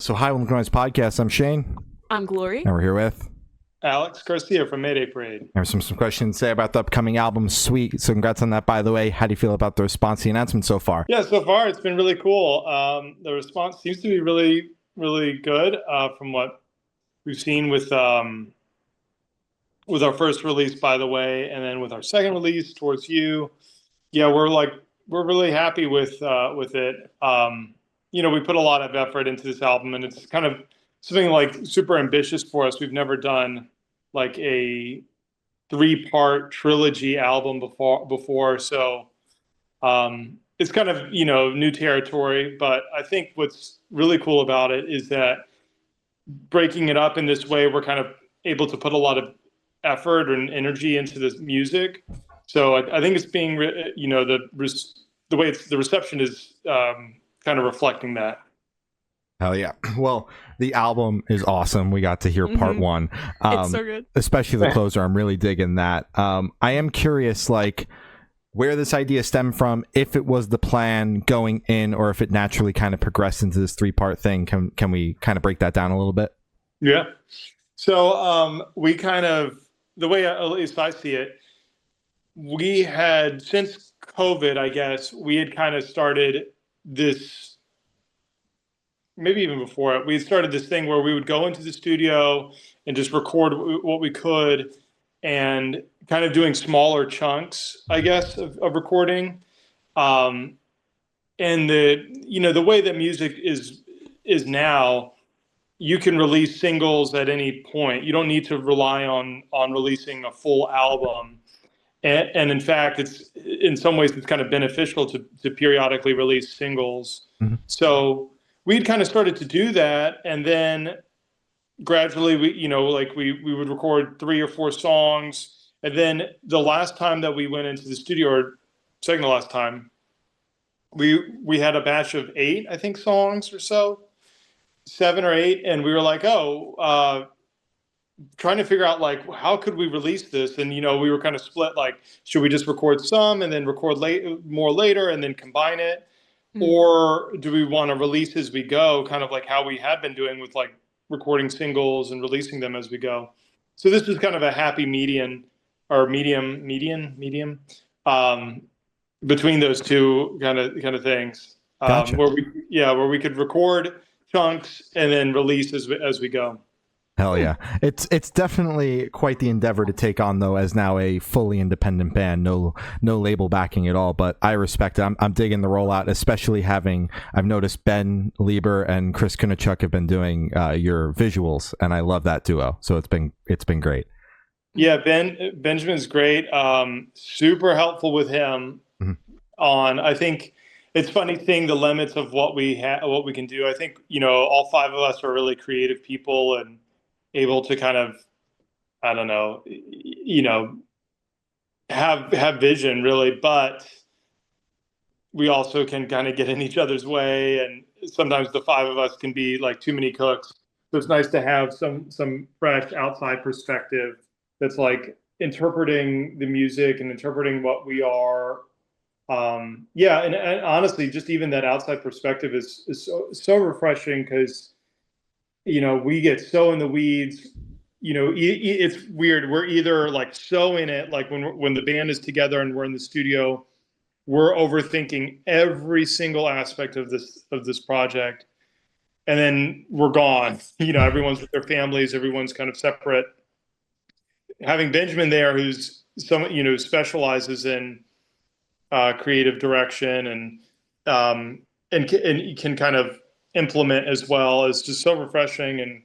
So hi, welcome to my podcast. I'm Shane. I'm Glory. And we're here with Alex Garcia from Mayday Parade. There's some questions to say about the upcoming album, Sweet. So congrats on that, by the way. How do you feel about the response to the announcement so far? Yeah, so far it's been really cool. The response seems to be really, really good from what we've seen with our first release, by the way, and then with our second release, Towards You. Yeah, we're really happy with it. We put a lot of effort into this album, and it's kind of something like super ambitious for us. We've never done like a 3-part trilogy album before. So it's kind of, new territory, but I think what's really cool about it is that breaking it up in this way, we're kind of able to put a lot of effort and energy into this music. So I think it's being, the way the reception is kind of reflecting that. Hell yeah. Well, the album is awesome. We got to hear part one. It's so good. Especially the closer. I'm really digging that. I am curious, where this idea stemmed from, if it was the plan going in, or if it naturally kind of progressed into this 3-part thing. Can we kind of break that down a little bit? Yeah. So we kind of, the way at least I see it, we had, since COVID, I guess, we had kind of started this, maybe even before it, we started this thing where we would go into the studio and just record what we could, and kind of doing smaller chunks, I guess, of recording. And the way that music is now, you can release singles at any point. You don't need to rely on releasing a full album. And in fact, it's in some ways it's kind of beneficial to periodically release singles. Mm-hmm. So we'd kind of started to do that, and then gradually we would record 3 or 4 songs, and then the last time that we went into the studio, or second to last time, we had a batch of 8, I think, songs or so, 7 or 8, and we were like, trying to figure out how could we release this, and we were kind of split, should we just record some and then record more later and then combine it, or do we want to release as we go, kind of like how we had been doing with recording singles and releasing them as we go. So this was kind of a happy medium between those two kind of things. Gotcha. where we could record chunks and then release as we go. Hell yeah. It's definitely quite the endeavor to take on, though, as now a fully independent band, no label backing at all, but I respect it. I'm digging the rollout, especially I've noticed Ben Lieber and Chris Kunachuk have been doing your visuals, and I love that duo. So it's been great. Yeah, Benjamin's great. Super helpful with him on, I think it's funny seeing the limits of what we can do. I think, all 5 of us are really creative people and able to kind of, I don't know, have vision, really, but we also can kind of get in each other's way, and sometimes the 5 of us can be like too many cooks. So it's nice to have some fresh outside perspective that's interpreting the music and interpreting what we are. And honestly, just even that outside perspective is so refreshing, because we get so in the weeds. It's weird. We're either so in it, when the band is together and we're in the studio, we're overthinking every single aspect of this project, and then we're gone. Everyone's with their families, everyone's kind of separate. Having Benjamin there, who's specializes in creative direction and can kind of implement as well, is just so refreshing. And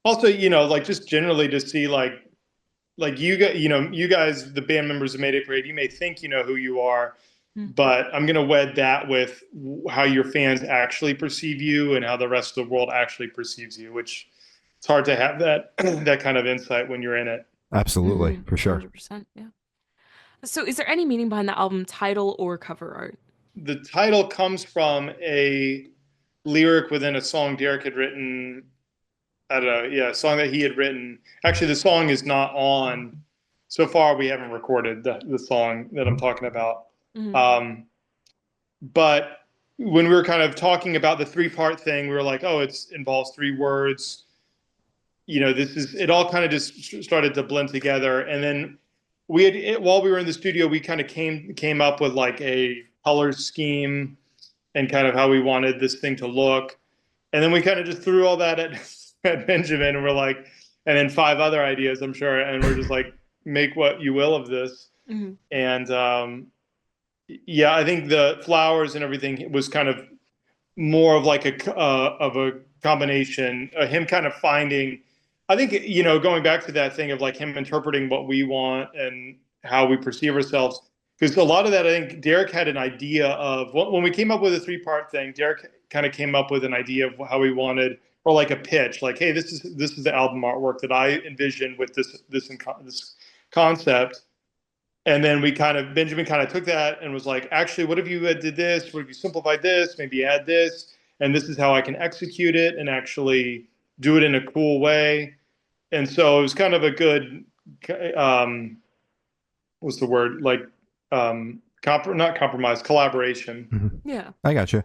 also just generally to see you guys, the band members of Mayday Parade, you may think who you are, but I'm going to wed that with how your fans actually perceive you and how the rest of the world actually perceives you, which it's hard to have that kind of insight when you're in it. Absolutely. For sure. 100%. Yeah. So is there any meaning behind the album title or cover art? The title comes from a lyric within a song Derek had written. I don't know. Yeah, a song that he had written. Actually, the song is not on. So far, we haven't recorded the song that I'm talking about. But when we were kind of talking about the 3-part thing, we were like, oh, it involves 3 words. It all kind of just started to blend together. And then while we were in the studio, we kind of came up with like a color scheme and kind of how we wanted this thing to look. And then we kind of just threw all that at Benjamin, and we're like, and then 5 other ideas, I'm sure. And we're just like, make what you will of this. Mm-hmm. And yeah, I think the flowers and everything was kind of more of like a combination, him kind of finding, I think, going back to that thing of like him interpreting what we want and how we perceive ourselves. Because a lot of that, I think Derek had an idea of when we came up with a 3-part thing, Derek kind of came up with an idea of how we wanted, or like a pitch, like, hey, this is the album artwork that I envisioned with this concept. And then Benjamin kind of took that and was like, actually, what if you did this? What if you simplified this? Maybe add this, and this is how I can execute it and actually do it in a cool way. And so it was kind of a good, what's the word? Like, not compromise, collaboration. Mm-hmm. Yeah. I got you.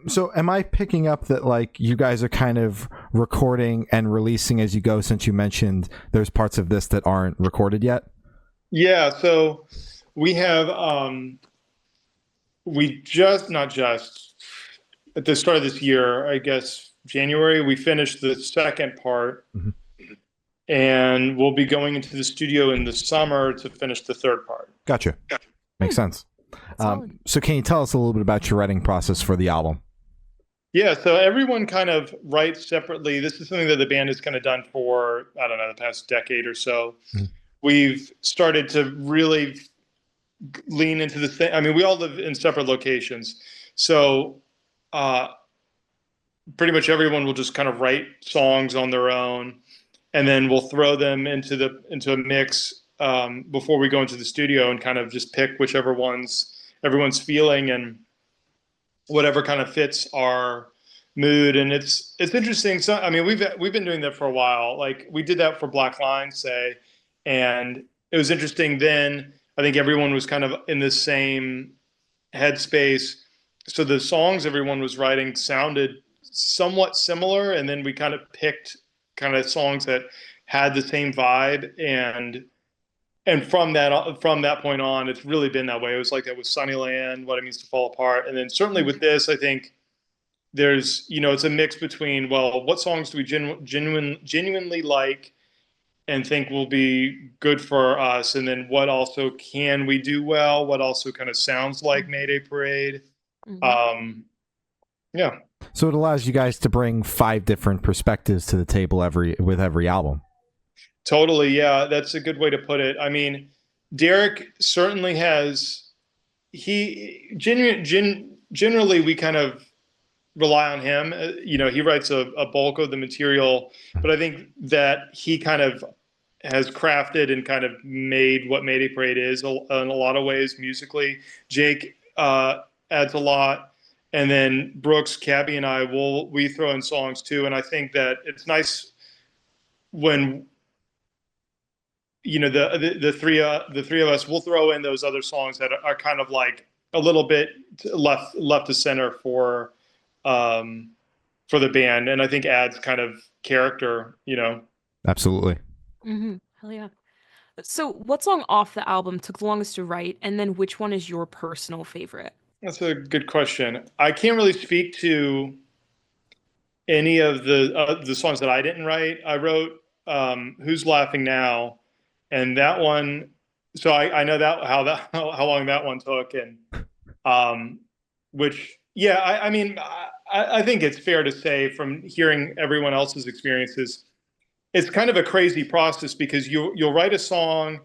So am I picking up that like you guys are kind of recording and releasing as you go, since you mentioned there's parts of this that aren't recorded yet? Yeah, so we have not just at the start of this year, I guess January, we finished the 2nd part. Mm-hmm. And we'll be going into the studio in the summer to finish the 3rd part. Gotcha. Makes sense. So can you tell us a little bit about your writing process for the album? Yeah, so everyone kind of writes separately. This is something that the band has kind of done for, I don't know, the past decade or so. Mm-hmm. We've started to really lean into the thing. I mean, we all live in separate locations. So pretty much everyone will just kind of write songs on their own. And then we'll throw them into a mix before we go into the studio and kind of just pick whichever ones everyone's feeling and whatever kind of fits our mood. And it's interesting. So I mean, we've been doing that for a while. Like we did that for Black Line, say, and it was interesting then. I think everyone was kind of in the same headspace. So the songs everyone was writing sounded somewhat similar, and then we kind of picked kind of songs that had the same vibe, and from that point on, it's really been that way. It was like that with Sunnyland, What It Means to Fall Apart, and then certainly with this, I think there's it's a mix between, well, what songs do we genuinely like and think will be good for us, and then what also can we do well, what also kind of sounds like Mayday Parade. Mm-hmm. Yeah. So it allows you guys to bring 5 different perspectives to the table with every album. Totally, yeah, that's a good way to put it. I mean, Derek certainly has. Generally, we kind of rely on him. He writes a bulk of the material, but I think that he kind of has crafted and kind of made what Mayday Parade is in a lot of ways musically. Jake adds a lot. And then Brooks, Cabby, and I we throw in songs too. And I think that it's nice when the three of us will throw in those other songs that are kind of like a little bit left to center for the band, and I think adds kind of character. Absolutely. Mm-hmm. Hell yeah. So, what song off the album took the longest to write, and then which one is your personal favorite? That's a good question. I can't really speak to any of the songs that I didn't write. I wrote "Who's Laughing Now," and that one. So I know how long that one took, and which, yeah, I mean, I think it's fair to say from hearing everyone else's experiences, it's kind of a crazy process because you'll write a song,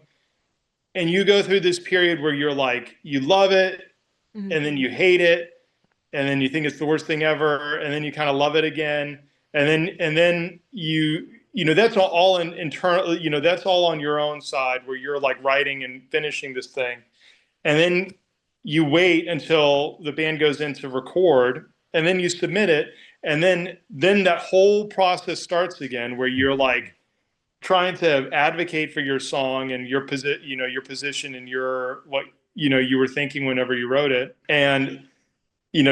and you go through this period where you're like, you love it. Mm-hmm. And then you hate it, and then you think it's the worst thing ever, and then you kind of love it again, and then you that's all in internal, that's all on your own side where you're like writing and finishing this thing, and then you wait until the band goes in to record, and then you submit it, and then that whole process starts again where you're like trying to advocate for your song and your position and your what you were thinking whenever you wrote it. And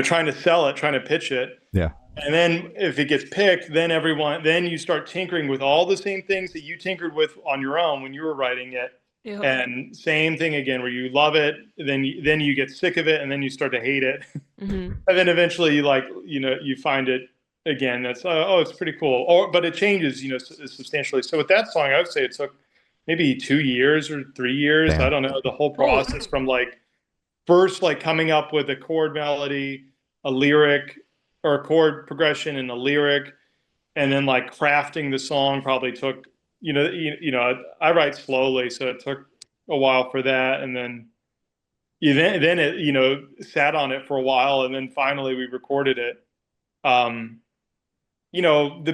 trying to sell it, trying to pitch it. Yeah. And then if it gets picked, then you start tinkering with all the same things that you tinkered with on your own when you were writing it. Yep. And same thing again, where you love it, then you get sick of it, and then you start to hate it. Mm-hmm. And then eventually you find it again. That's, it's pretty cool. But it changes, substantially. So with that song, I would say it took maybe 2 years or 3 years. Damn. I don't know, the whole process from first coming up with a chord melody, a lyric, or a chord progression and a lyric, and then crafting the song probably took, I write slowly, so it took a while for that. And then it, sat on it for a while, and then finally we recorded it. The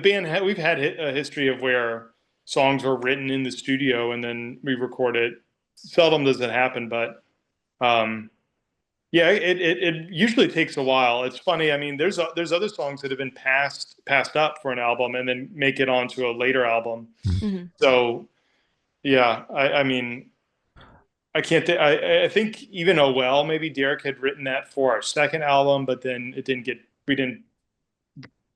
band, we've had a history of where songs are written in the studio and then we record it. Seldom does it happen, but yeah, it usually takes a while. It's funny. I mean, there's other songs that have been passed up for an album and then make it onto a later album. Mm-hmm. So yeah, I mean, I can't. I think even Oh Well, maybe Derek had written that for our second album, but then we didn't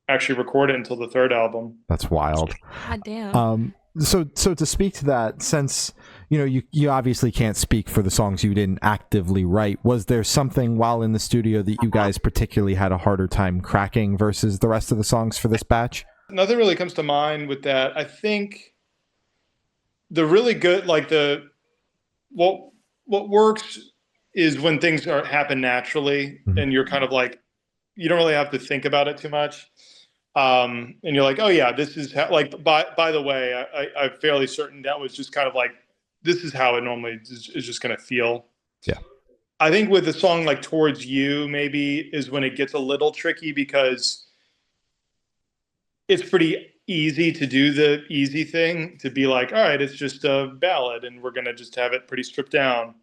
actually record it until the third album. That's wild. God damn. So to speak to that, since you obviously can't speak for the songs you didn't actively write, was there something while in the studio that you guys particularly had a harder time cracking versus the rest of the songs for this batch? Nothing really comes to mind with that. I think the really good, what works is when things happen naturally, Mm-hmm. and you're kind of you don't really have to think about it too much. And you're like, oh yeah, this is how, by the way, I'm fairly certain that was just kind of this is how it normally is just going to feel. Yeah. I think with a song like Towards You, maybe is when it gets a little tricky, because it's pretty easy to do the easy thing, to be like, all right, it's just a ballad and we're going to just have it pretty stripped down.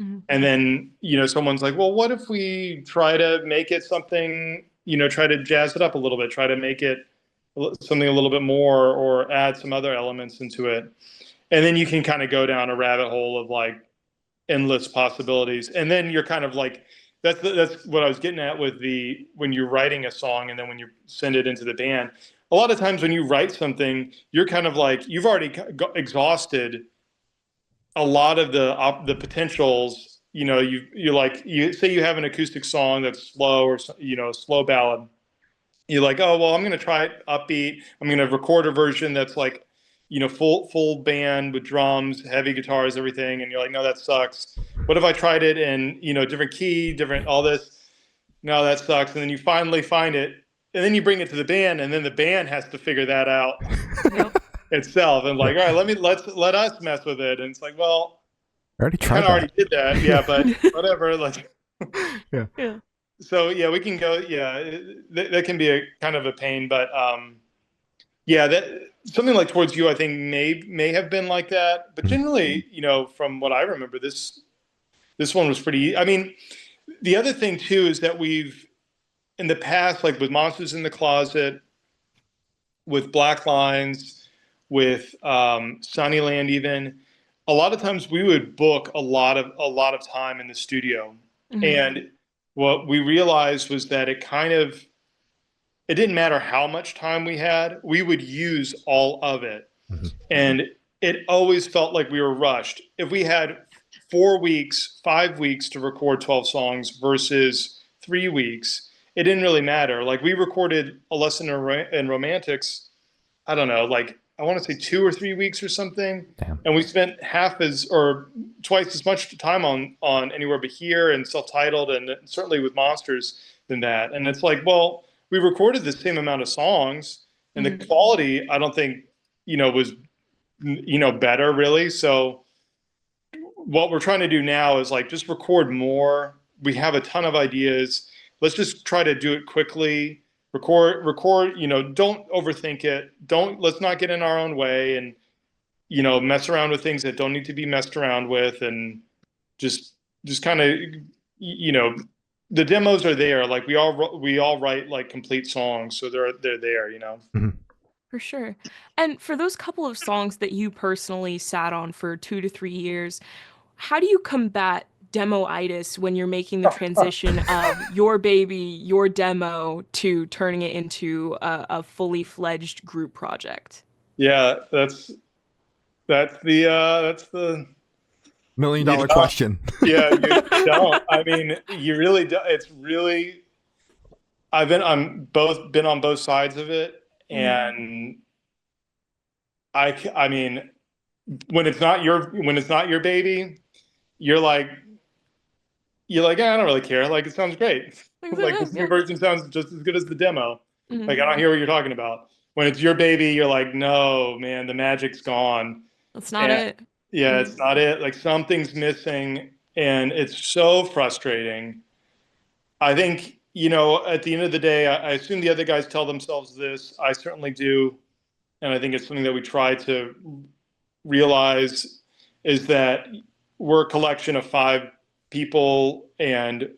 Mm-hmm. And then, someone's like, well, what if we try to make it something, try to jazz it up a little bit, try to make it something a little bit more, or add some other elements into it. And then you can kind of go down a rabbit hole of endless possibilities. And then you're kind of that's what I was getting at with when you're writing a song and then when you send it into the band. A lot of times when you write something, you're kind of you've already exhausted a lot of the potentials. You say you have an acoustic song that's slow, or a slow ballad. You're like, oh well, I'm going to try it upbeat. I'm going to record a version that's full band with drums, heavy guitars, everything. And you're like, no, that sucks. What if I tried it in different key, different all this? No, that sucks. And then you finally find it, and then you bring it to the band, and then the band has to figure that out. Yep. Itself, and all right, let us mess with it. And it's like, well, I already tried that. Already did that, yeah, but whatever. Yeah. So yeah, we can go. Yeah, that can be a kind of a pain, but yeah, that something like Towards You, I think may have been like that. But generally, from what I remember, this one was pretty. I mean, the other thing too is that we've in the past, with Monsters in the Closet, with Black Lines, with Sunnyland, even a lot of times we would book a lot of time in the studio. Mm-hmm. And what we realized was that it didn't matter how much time we had, we would use all of it. Mm-hmm. And it always felt like we were rushed. If we had 4 weeks, 5 weeks to record 12 songs versus 3 weeks, it didn't really matter. We recorded A Lesson in Romantics, I don't know, I want to say 2 or 3 weeks or something. Damn. And we spent twice as much time on Anywhere But Here and Self-Titled, and certainly with Monsters, than that. And it's well, we recorded the same amount of songs, and the quality, I don't think, was, better really. So what we're trying to do now is just record more. We have a ton of ideas. Let's just try to do it quickly. Record, don't overthink it. Let's not get in our own way and, mess around with things that don't need to be messed around with. And just kind of, the demos are there. We all write complete songs. So they're there, Mm-hmm. For sure. And for those couple of songs that you personally sat on for 2 to 3 years, how do you combat demo-itis when you're making the transition of your baby, your demo, to turning it into a fully fledged group project? Yeah, that's the you $1 million don't. question. Yeah, you don't. I mean, you really do. It's really. I've been on both sides of it, and I mean, when it's not your baby, you're like yeah, I don't really care. Like, it sounds great. Like, this new Yeah. version sounds just as good as the demo. Mhm. Like, I don't hear what you're talking about. When it's your baby, you're like, no, man, the magic's gone. That's not And it. yeah, Mhm. it's not it. Like, something's missing, and it's so frustrating. I think, at the end of the day, I assume the other guys tell themselves this. I certainly do. And I think it's something that we try to realize is that we're a collection of five people, and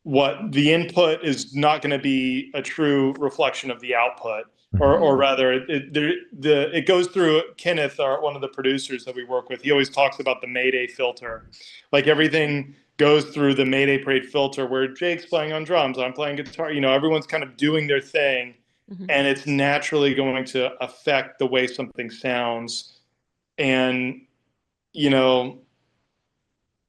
what the input is not going to be a true reflection of the output, or rather, it goes through Kenneth, one of the producers that we work with. He always talks about the Mayday filter, like everything goes through the Mayday Parade filter, where Jake's playing on drums, I'm playing guitar. Everyone's kind of doing their thing, and it's naturally going to affect the way something sounds. And you know,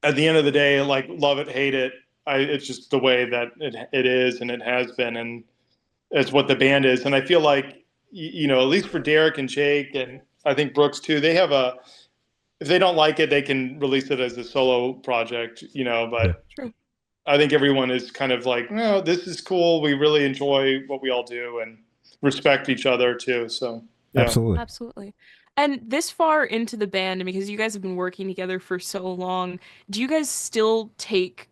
at the end of the day, like, love it, hate it, it's just the way that it is, and it has been, and it's what the band is. And I feel like, at least for Derek and Jake, and I think Brooks too, they have if they don't like it, they can release it as a solo project, Yeah. but True. I think everyone is kind of like, no, this is cool. We really enjoy what we all do and respect each other too. So, yeah. Absolutely. Absolutely. And this far into the band, and because you guys have been working together for so long, do you guys still take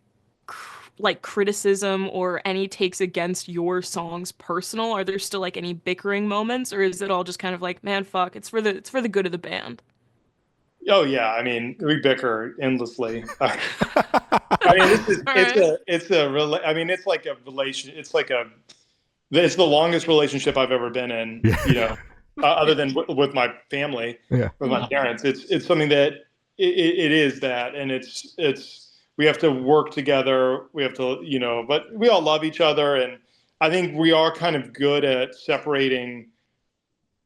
like criticism or any takes against your songs personal? Are there still like any bickering moments, or is it all just kind of like, man, fuck, it's for the good of the band? Oh yeah. I mean, we bicker endlessly. I mean, All right. I mean, it's like a relation. It's the longest relationship I've ever been in, Yeah. other Yeah. than with my family, Yeah. with my parents. It's something that it is that, and we have to work together. We have to, but we all love each other, and I think we are kind of good at separating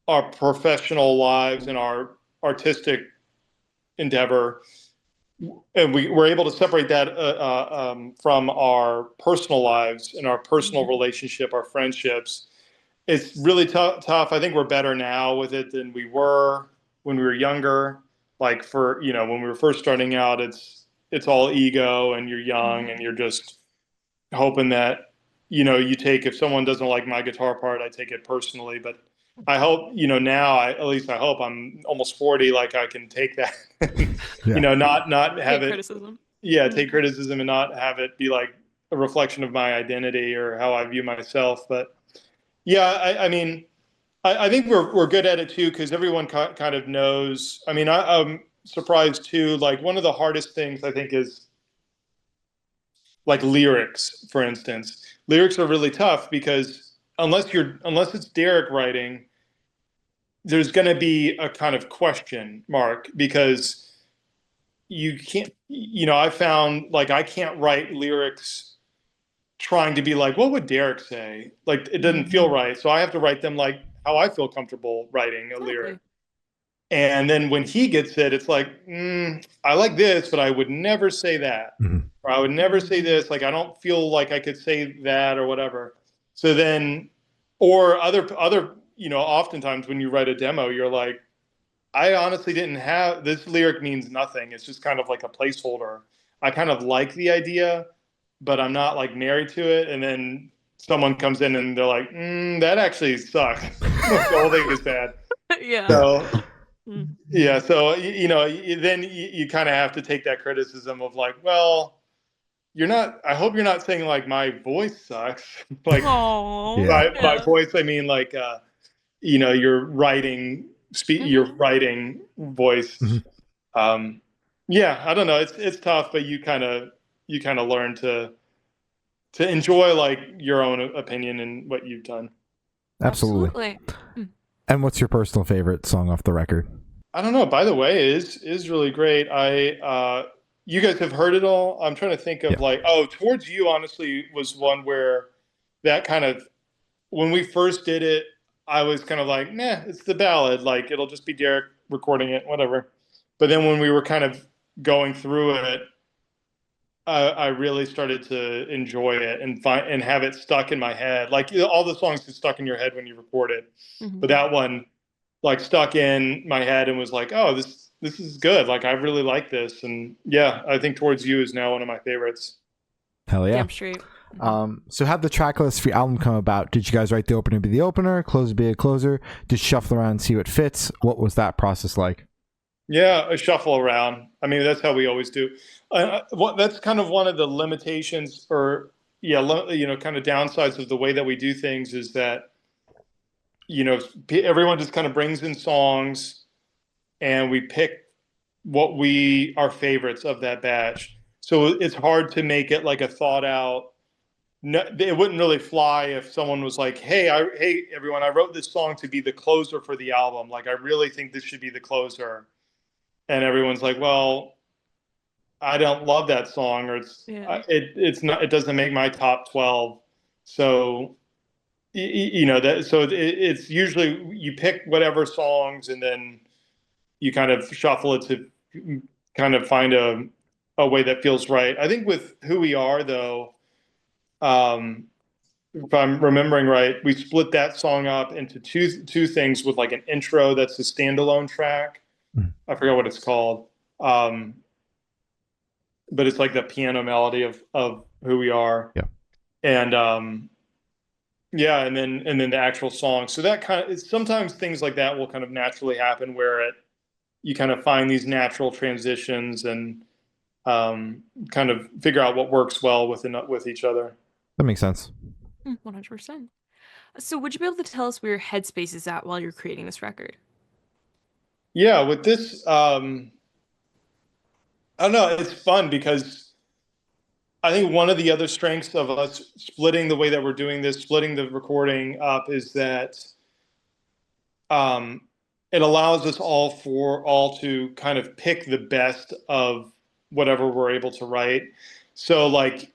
our professional lives and our artistic endeavor, and we're able to separate that from our personal lives and our personal relationship, our friendships. It's really tough. I think we're better now with it than we were when we were younger. Like, when we were first starting out, it's all ego, and you're young, and you're just hoping that, if someone doesn't like my guitar part, I take it personally. But I hope, now, at least I hope, I'm almost 40, like, I can take that, Yeah. not have Take it, criticism. yeah, take criticism and not have it be like a reflection of my identity or how I view myself. But yeah, I mean, I think we're good at it too, because everyone kind of knows. I mean, I'm surprised too. Like, one of the hardest things I think is, like, lyrics, for instance. Lyrics are really tough because unless it's Derek writing, there's going to be a kind of question mark, because you can't. I found, like, I can't write lyrics trying to be like, what would Derek say? Like, it doesn't feel right. So I have to write them like how I feel comfortable writing a lyric. Exactly. And then when he gets it, it's like, I like this, but I would never say that. Mhm. Or I would never say this. Like, I don't feel like I could say that, or whatever. So then, or other, oftentimes when you write a demo, you're like, I honestly didn't have this lyric, means nothing. It's just kind of like a placeholder. I kind of like the idea, but I'm not like married to it. And then someone comes in and they're like, that actually sucks. The whole thing is bad. Yeah. Yeah. So Mm. yeah, so then you kind of have to take that criticism of like, well, you're not. I hope you're not saying like my voice sucks. Like, Aw. Yeah. by Yeah. voice, I mean like, your your writing voice. Mhm. Yeah, I don't know. It's tough, but you kind of learn to enjoy, like, your own opinion and what you've done. Absolutely. Absolutely. Mm. And what's your personal favorite song off the record? I don't know. By the way, it is really great. you guys have heard it all. I'm trying to think of Yeah. like, Towards You honestly was one where that kind of, when we first did it, I was kind of like, nah, it's the ballad. Like it'll just be Derek recording it, whatever. But then when we were kind of going through it, I really started to enjoy it and find and have it stuck in my head. Like all the songs get stuck in your head when you record it, but that one like stuck in my head and was like, oh, this is good. Like I really like this, and yeah, I think Towards You is now one of my favorites. Hell yeah. Damn straight. So how'd the track list for your album come about? Did you guys write the opener be the opener, closer be a closer? Just shuffle around and see what fits? What was that process like? Yeah, a shuffle around. I mean, that's how we always do. That's kind of one of the limitations, or yeah, kind of downsides of the way that we do things is that everyone just kind of brings in songs, and we pick our favorites of that batch. So it's hard to make it like a thought out. No, it wouldn't really fly if someone was like, hey, everyone, I wrote this song to be the closer for the album. Like, I really think this should be the closer. And everyone's like, well, I don't love that song, or it's not, it doesn't make my top 12. So, it's usually you pick whatever songs and then you kind of shuffle it to kind of find a way that feels right. I think with Who We Are, though, if I'm remembering right, we split that song up into two things with like an intro that's a standalone track. I forgot what it's called. But it's like the piano melody of Who We Are. Yeah. And yeah, and then the actual song. So that kind of, sometimes things like that will kind of naturally happen where you kind of find these natural transitions and kind of figure out what works well with each other. That makes sense. 100%. So would you be able to tell us where your headspace is at while you're creating this record? Yeah, with this, I don't know, it's fun because I think one of the other strengths of us splitting the way that we're doing this, splitting the recording up, is that it allows us all to kind of pick the best of whatever we're able to write. So like,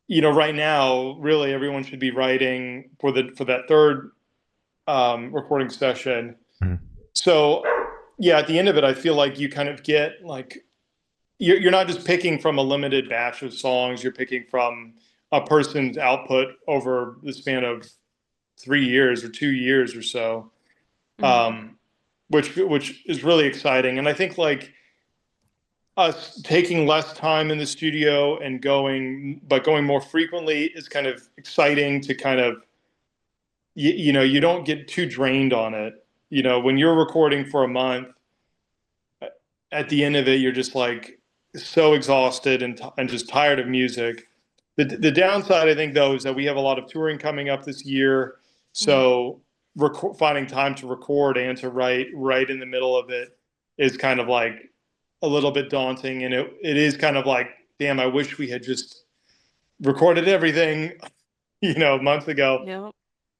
right now, really everyone should be writing for that third recording session. So yeah, at the end of it, I feel like you kind of get like, you're not just picking from a limited batch of songs, you're picking from a person's output over the span of 3 years or 2 years or so. Which is really exciting. And I think like us taking less time in the studio and going more frequently is kind of exciting to kind of, you don't get too drained on it. When you're recording for a month, at the end of it, you're just like so exhausted and just tired of music. The downside, I think, though, is that we have a lot of touring coming up this year. So finding time to record and to write right in the middle of it is kind of like a little bit daunting. And it is kind of like, damn, I wish we had just recorded everything, months ago. Yep.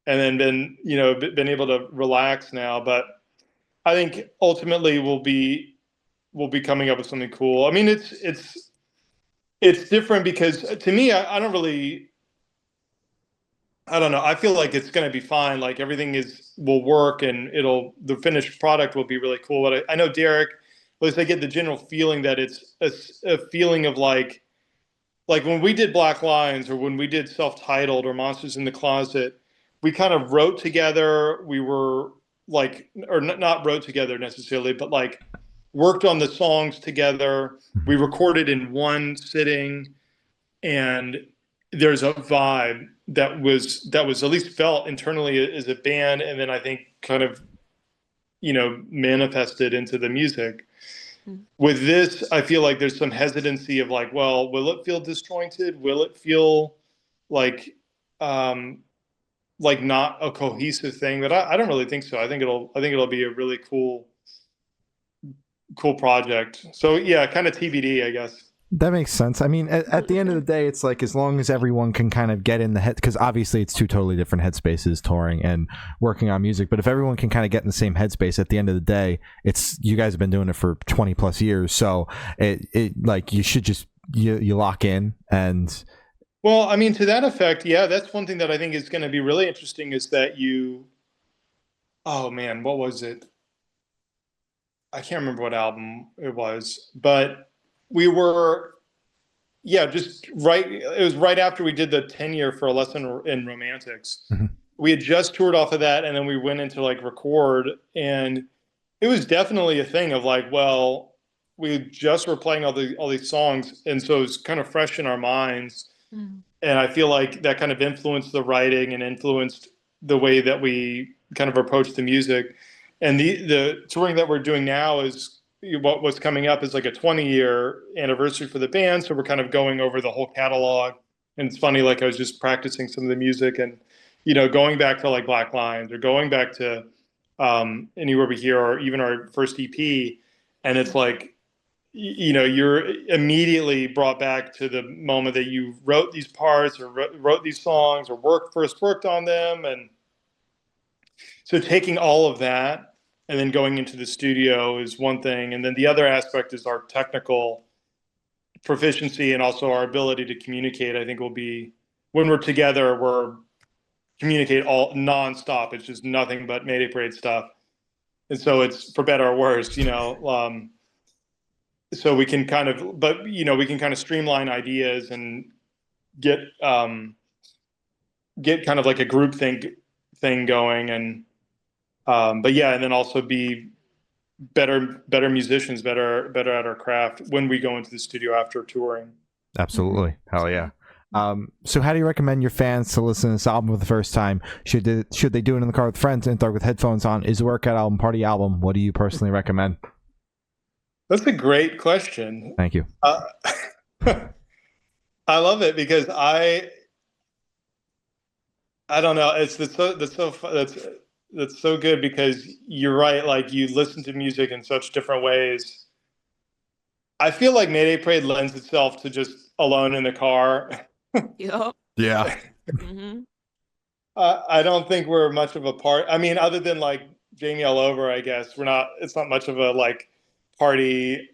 And then been able to relax now. But I think ultimately we'll be coming up with something cool. I mean, it's different because to me, I don't know. I feel like it's going to be fine. Like everything will work and the finished product will be really cool. But I know Derek, at least I get the general feeling that it's a feeling of like when we did Black Lines or when we did Self-Titled or Monsters in the Closet, we kind of wrote together. We were like, or not wrote together necessarily, but like worked on the songs together. We recorded in one sitting, and there's a vibe that was at least felt internally as a band, and then I think kind of manifested into the music. With this, I feel like there's some hesitancy of like, well, will it feel disjointed? Will it feel like not a cohesive thing? But I don't really think so. I think it'll be a really cool project. So yeah, kind of TBD, I guess. That makes sense. I mean, at the end of the day, it's like as long as everyone can kind of get in the head, because obviously it's two totally different headspaces, touring and working on music. But if everyone can kind of get in the same headspace, at the end of the day, it's you guys have been doing it for 20 plus years, so it like you should just you lock in and. Well, I mean, to that effect, yeah, that's one thing that I think is going to be really interesting is that oh man, what was it? I can't remember what album it was, but we were, yeah, just right. It was right after we did the 10-year for A Lesson in Romantics. Mhm. We had just toured off of that, and then we went into like record, and it was definitely a thing of like, well, we just were playing all these songs, and so it was kind of fresh in our minds. And I feel like that kind of influenced the writing and influenced the way that we kind of approach the music. And the touring that we're doing now is what's coming up is like a 20-year anniversary for the band. So we're kind of going over the whole catalog. And it's funny, like I was just practicing some of the music and, going back to like Black Lines or going back to Anywhere But Here or even our first EP. And it's like, you're immediately brought back to the moment that you wrote these parts or wrote these songs or first worked on them. And so taking all of that and then going into the studio is one thing. And then the other aspect is our technical proficiency and also our ability to communicate. I think will be when we're together, we're communicate all nonstop. It's just nothing but Mayday Parade stuff. And so it's for better or worse, so we can kind of, we can kind of streamline ideas and get kind of like a group thing going. And, but yeah, and then also be better musicians, better at our craft when we go into the studio after touring. Absolutely. Hell yeah. So how do you recommend your fans to listen to this album for the first time? Should they do it in the car with friends and start with headphones on? Is it a workout album, party album? What do you personally recommend? That's a great question. Thank you. I love it because I don't know. That's so good because you're right. Like you listen to music in such different ways. I feel like Mayday Parade lends itself to just alone in the car. Yep. Yeah. Mm-hmm. I don't think we're much of a part. I mean, other than like Jamie All Over, I guess it's not much of a like party.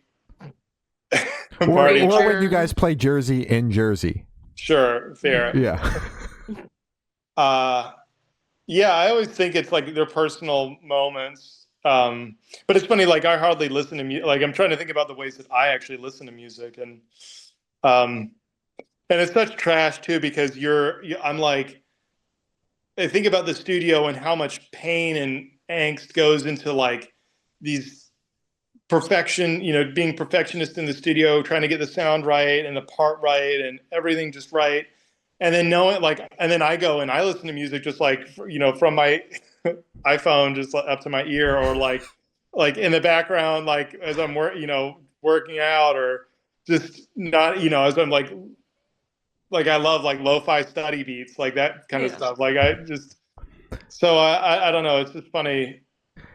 Or when you guys play Jersey in Jersey. Sure, fair. Yeah. Yeah, I always think it's like their personal moments. But it's funny, like I hardly listen to music. Like I'm trying to think about the ways that I actually listen to music, and it's such trash too because I'm like, I think about the studio and how much pain and angst goes into like these perfection, being perfectionist in the studio, trying to get the sound right and the part right and everything just right. And then and then I go and I listen to music just like, from my iPhone, just up to my ear or like in the background, like as I'm working out or just not, as I'm like I love like lo-fi study beats, like that kind of stuff. Like I don't know. It's just funny.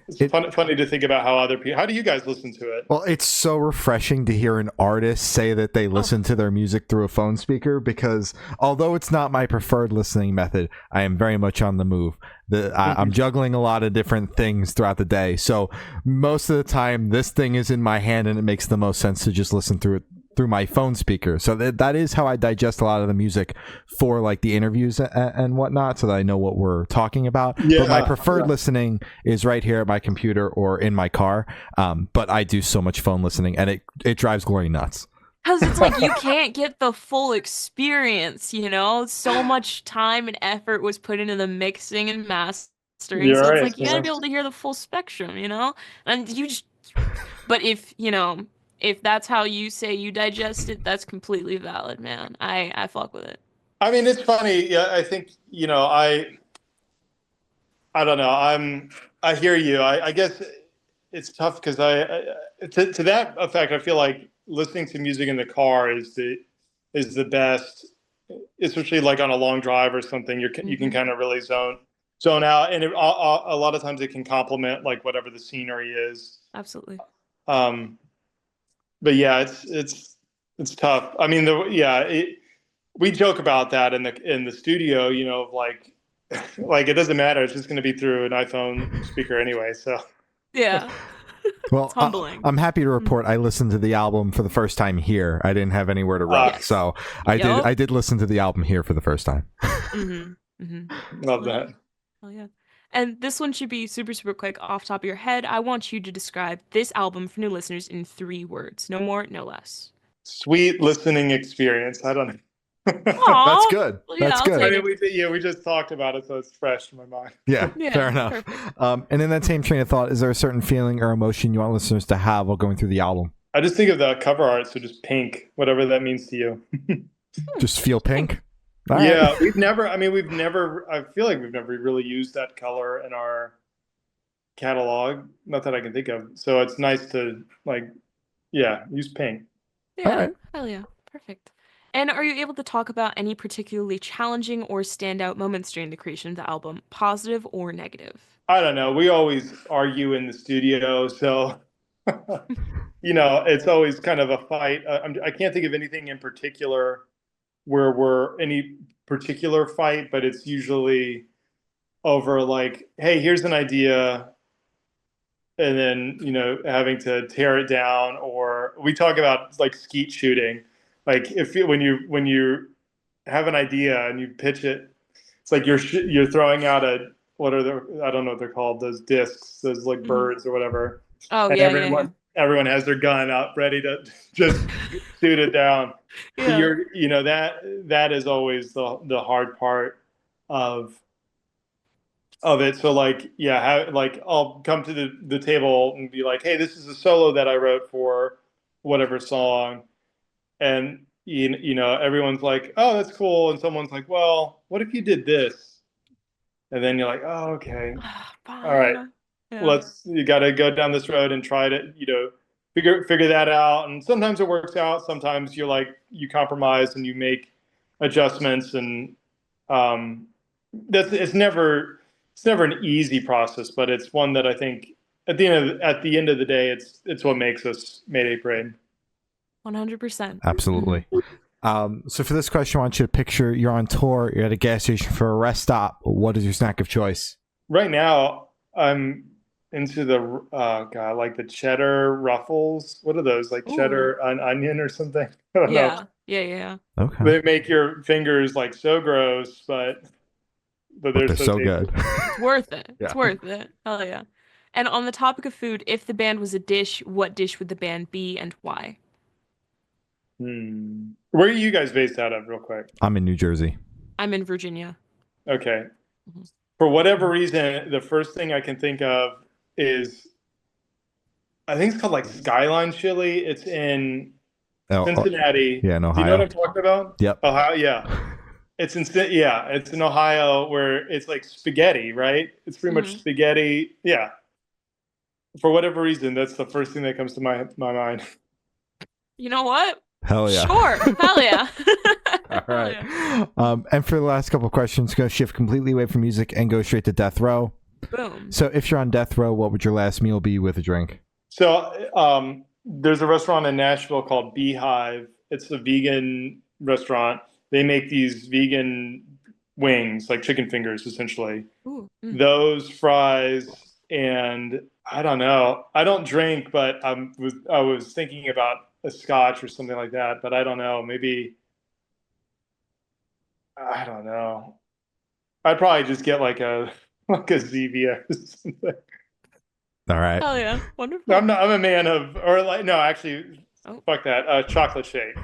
It's funny to think about how other people. How do you guys listen to it? Well, it's so refreshing to hear an artist say that they listen to their music through a phone speaker because although it's not my preferred listening method, I am very much on the move. I'm juggling a lot of different things throughout the day. So most of the time, this thing is in my hand and it makes the most sense to just listen through it through my phone speaker. So that is how I digest a lot of the music for like the interviews and whatnot, so that I know what we're talking about. Yeah, but my preferred listening is right here at my computer or in my car. But I do so much phone listening and it drives Glory nuts. Because it's like you can't get the full experience, So much time and effort was put into the mixing and mastering. You're so it's right, like you gotta be able to hear the full spectrum, And you just but if that's how you say you digest it, that's completely valid, man. I fuck with it. I mean, it's funny. Yeah, I think, I don't know. I hear you. I guess it's tough because to that effect, I feel like listening to music in the car is the best, especially like on a long drive or something. You can kind of really zone out, and a lot of times it can complement like whatever the scenery is. Absolutely. But yeah, it's It's tough. I mean, we joke about that in the studio, like like it doesn't matter. It's just going to be through an iPhone speaker anyway. So Yeah. Well, It's humbling. I'm happy to report I listened to the album for the first time here. I didn't have anywhere to run, Yes. so Yup. I did listen to the album here for the first time. love that. Oh yeah. And this one should be super, super quick off top of your head. I want you to describe this album for new listeners in 3 words. No more, no less. Sweet listening experience. I don't know. That's Aw, good. yeah, That's I'll good. I take mean, it. we just talked about it, so it's fresh in my mind. Yeah, Yeah, fair enough. perfect. And in that same train of thought, is there a certain feeling or emotion you want listeners to have while going through the album? I just think of the cover art, so just pink, whatever that means to you. Just feel pink? All right. Yeah, we've never, I feel like we've never really used that color in our catalog. Not that I can think of. So it's nice to, use pink. Yeah, All right. hell yeah, perfect. And are you able to talk about any particularly challenging or standout moments during the creation of the album, positive or negative? I don't know. We always argue in the studio, so it's always kind of a fight. I can't think of anything in particular where we're any particular fight, but it's usually over like, hey, here's an idea, and then having to tear it down. Or we talk about like skeet shooting, like when you have an idea and you pitch it, it's like you're throwing out what are I don't know what they're called, those discs, those like birds or whatever. Oh, And yeah, yeah. everyone has their gun up ready to just shoot it down. So Yeah. that is always the hard part of it. So like, yeah, I'll come to the table and be like, hey, this is a solo that I wrote for whatever song. And everyone's like, oh, that's cool. And someone's like, well, what if you did this? And then you're like, oh, okay. All right. Fine. Yeah. You got to go down this road and try to, figure that out. And sometimes it works out. Sometimes you compromise and you make adjustments. And it's never an easy process, but it's one that I think at the end of the day, it's what makes us Mayday Parade. 100%. Absolutely. So for this question, I want you to picture you're on tour, you're at a gas station for a rest stop. What is your snack of choice? Right now, I'm into the like the cheddar ruffles. What are those? Like cheddar onion or something? I don't know. Yeah. Okay. They make your fingers like so gross, but they're so tasty. good. It's worth it. Yeah. It's worth it. Hell yeah. And on the topic of food, if the band was a dish, what dish would the band be and why? Where are you guys based out of, real quick? I'm in New Jersey. I'm in Virginia. Okay. For whatever reason, the first thing I can think of is, I think it's called like Skyline Chili. It's in Cincinnati. Yeah, in Ohio. Do you know what I'm talking about? Yep. Ohio, yeah. It's in Ohio, where it's like spaghetti, right? It's pretty much spaghetti. Yeah. For whatever reason, that's the first thing that comes to my mind. You know what? Hell yeah. Sure. Hell yeah. All right. And for the last couple of questions, go shift completely away from music and go straight to death row. Boom. So if you're on death row, what would your last meal be with a drink? So there's a restaurant in Nashville called Beehive. It's a vegan restaurant. They make these vegan wings, like chicken fingers, essentially. Those fries, and I don't know. I don't drink, but I was thinking about a scotch or something like that, but I don't know. Maybe, I don't know. I'd probably just get like a Zevia or something. All right. Hell yeah. Wonderful. I'm a man of, or like, no, actually, fuck that. Chocolate shake.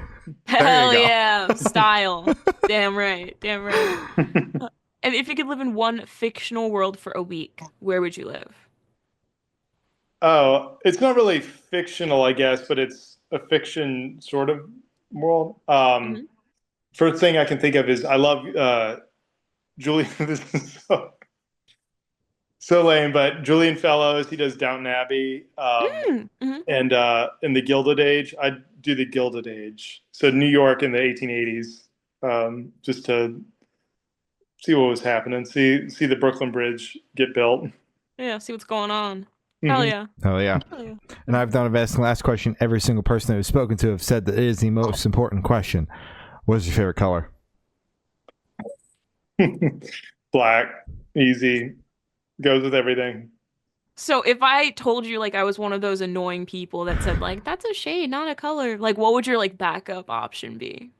Hell yeah. Style. Damn right. Damn right. And if you could live in one fictional world for a week, where would you live? Oh, it's not really fictional, I guess, but it's a fiction sort of world. First thing I can think of is I love Julian. This is so lame, but Julian Fellows, he does Downton Abbey, and in the Gilded Age. I'd do the Gilded Age, so New York in the 1880s, just to see what was happening, see the Brooklyn Bridge get built. Yeah, see what's going on. Hell Mhm. yeah. Oh yeah. Hell yeah. And I've done a last question. Every single person that we've spoken to have said that it is the most important question. What is your favorite color? Black, easy, goes with everything. So if I told you like I was one of those annoying people that said like that's a shade, not a color, like what would your like backup option be?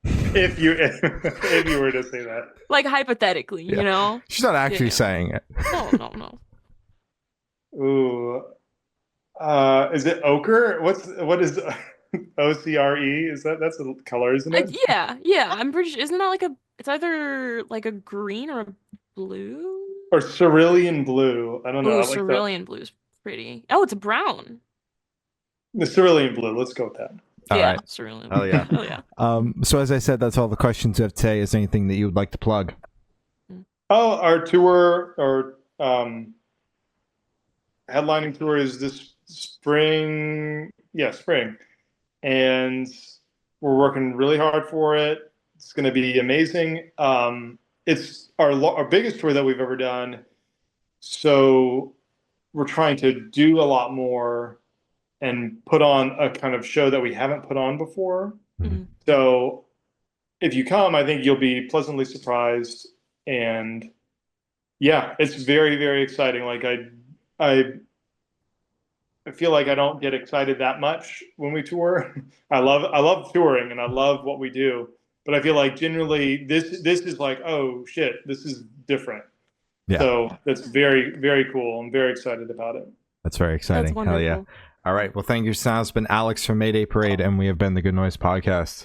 If you if you were to say that. Like hypothetically, Yeah. you know? She's not actually Yeah. saying it. No, no, no. Ooh. Is it ochre? What is OCRE? Is that's a color, isn't it? Yeah, yeah. I'm pretty sure. Isn't that like a? It's either like a green or a blue. Or cerulean blue. I don't know. Oh, I like the cerulean blue is pretty. Oh, it's a brown. cerulean blue. Let's go with that. All Yeah, right. cerulean. Oh yeah. Oh yeah. So as I said, that's all the questions of today. Is there anything that you would like to plug? Oh, our tour or headlining tour is this spring. Yeah, spring. And we're working really hard for it. It's going to be amazing. It's our biggest tour that we've ever done. So we're trying to do a lot more and put on a kind of show that we haven't put on before. Mhm. So if you come, I think you'll be pleasantly surprised. And yeah, it's very, very exciting. Like I feel like I don't get excited that much when we tour. I love touring and I love what we do, but I feel like generally this is like, oh shit, this is different. Yeah. So that's very, very cool. I'm very excited about it. That's very exciting. That's Hell yeah. wonderful. All right. Well, thank you. So now it's been Alex from Mayday Parade, and we have been the Good Noise Podcast.